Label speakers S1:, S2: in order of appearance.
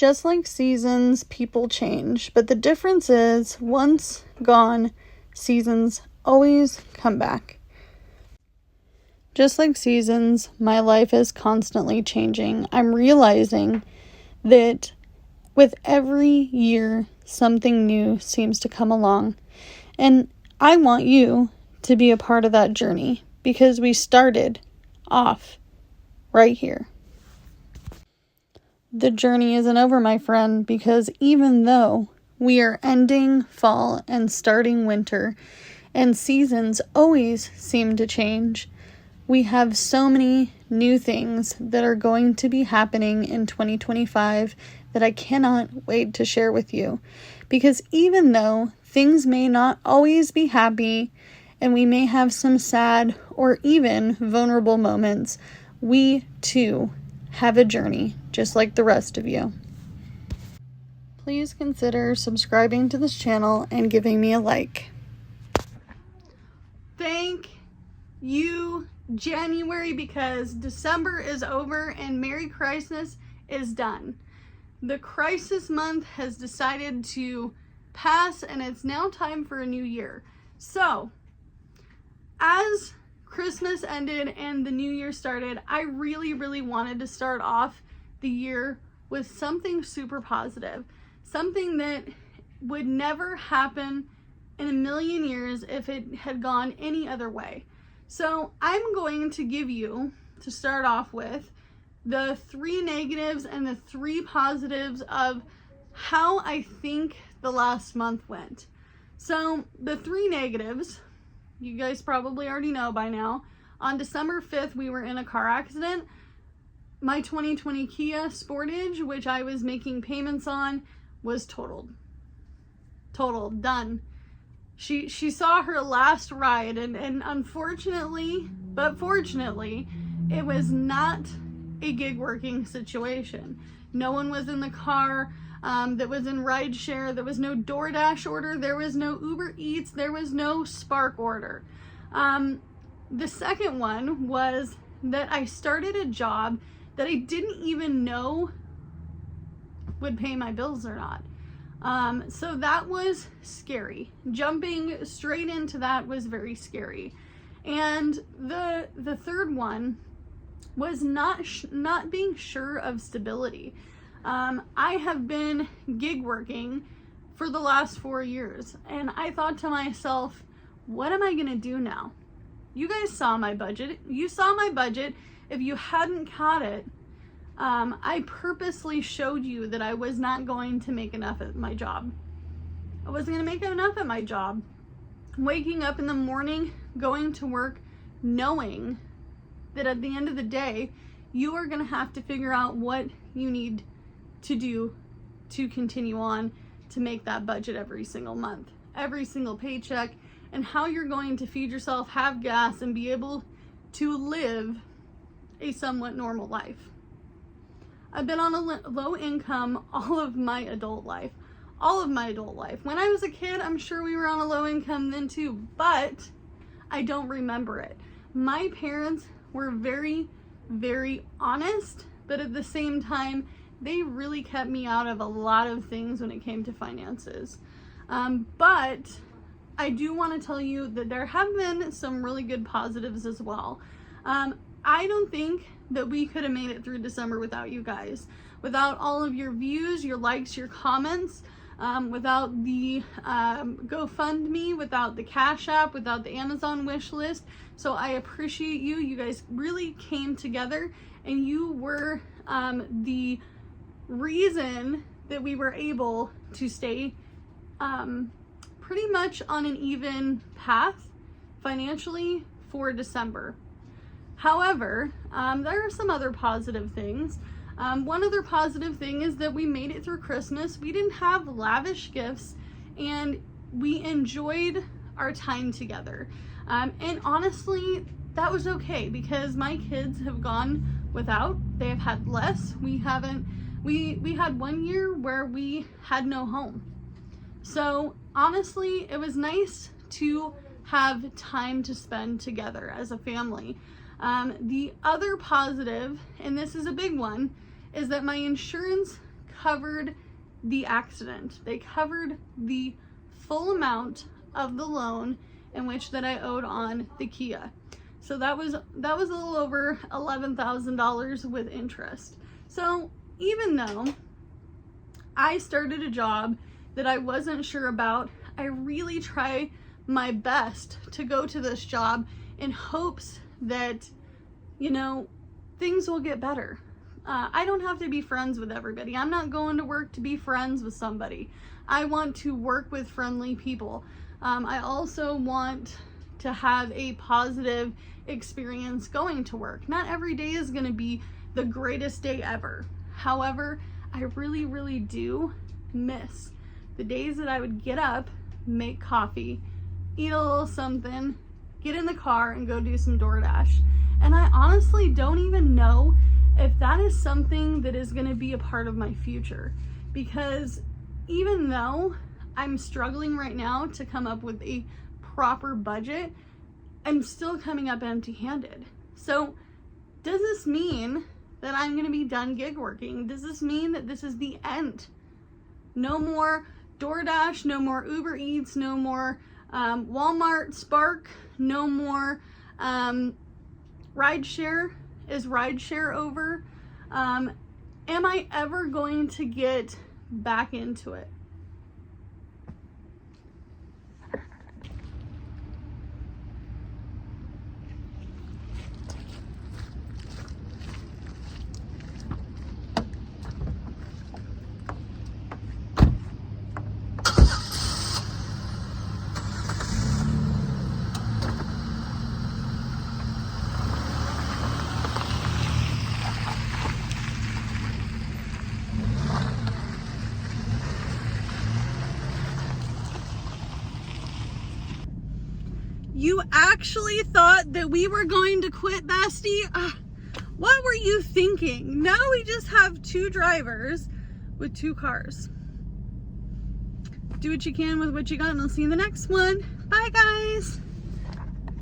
S1: Just like seasons, people change, but the difference is, once gone, seasons always come back. Just like seasons, my life is constantly changing. I'm realizing that with every year, something new seems to come along. And I want you to be a part of that journey, because we started off right here. The journey isn't over, my friend, because even though we are ending fall and starting winter, and seasons always seem to change, we have so many new things that are going to be happening in 2025 that I cannot wait to share with you. Because even though things may not always be happy, and we may have some sad or even vulnerable moments, we too have a journey, just like the rest of you. Please consider subscribing to this channel and giving me a like. Thank you, January, because December is over and Merry Christmas is done. The crisis month has decided to pass, and it's now time for a new year. So, as Christmas ended and the new year started, I really wanted to start off the year with something super positive. Something that would never happen in a million years if it had gone any other way. So I'm going to give you, to start off with, the 3 negatives and the 3 positives of how I think the last month went. So the 3 negatives, you guys probably already know by now. On December 5th, we were in a car accident. My 2020 Kia Sportage, which I was making payments on, was totaled. Done. She saw her last ride, and unfortunately, but fortunately, it was not a gig working situation. No one was in the car that was in rideshare. There was no DoorDash order. There was no Uber Eats. There was no Spark order. The second one was that I started a job that I didn't even know would pay my bills or not. So that was scary. Jumping straight into that was very scary. And the third one was not being sure of stability. I have been gig working for the last 4 years, and I thought to myself, what am I gonna do now? You guys saw my budget. You saw my budget. If you hadn't caught it, I purposely showed you that I was not going to make enough at my job. I wasn't going to make enough at my job. Waking up in the morning, going to work, knowing that at the end of the day, you are going to have to figure out what you need to do to continue on to make that budget every single month, every single paycheck, and how you're going to feed yourself, have gas, and be able to live a somewhat normal life. I've been on a low income all of my adult life. When I was a kid, I'm sure we were on a low income then too, but I don't remember it. My parents were very honest, but at the same time, they really kept me out of a lot of things when it came to finances. But I do want to tell you that there have been some really good positives as well. I don't think that we could have made it through December without you guys, without all of your views, your likes, your comments, without the GoFundMe, without the Cash App, without the Amazon wish list. So I appreciate you. You guys really came together, and you were the reason that we were able to stay pretty much on an even path financially for December. However, there are some other positive things. One other positive thing is that we made it through Christmas. We didn't have lavish gifts, and we enjoyed our time together. And honestly, that was okay, because my kids have gone without. They have had less. We had 1 year where we had no home. So honestly, it was nice to have time to spend together as a family. The other positive, and this is a big one, is that my insurance covered the accident. They covered the full amount of the loan in which that I owed on the Kia. So that was a little over $11,000 with interest. So even though I started a job that I wasn't sure about, I really try my best to go to this job in hopes that, you know, things will get better. I don't have to be friends with everybody. I'm not going to work to be friends with somebody. I want to work with friendly people. I also want to have a positive experience going to work. Not every day is going to be the greatest day ever. However, I really, really do miss the days that I would get up, make coffee, eat a little something, get in the car, and go do some DoorDash. And I honestly don't even know if that is something that is going to be a part of my future, because even though I'm struggling right now to come up with a proper budget, I'm still coming up empty-handed. So does this mean that I'm going to be done gig working? Does this mean that this is the end? No more DoorDash, no more Uber Eats, no more Walmart, Spark, no more rideshare. Is rideshare over? Am I ever going to get back into it? You actually thought that we were going to quit, bestie? What were you thinking? Now we just have 2 drivers with 2 cars. Do what you can with what you got, and I'll see you in the next one. Bye, guys.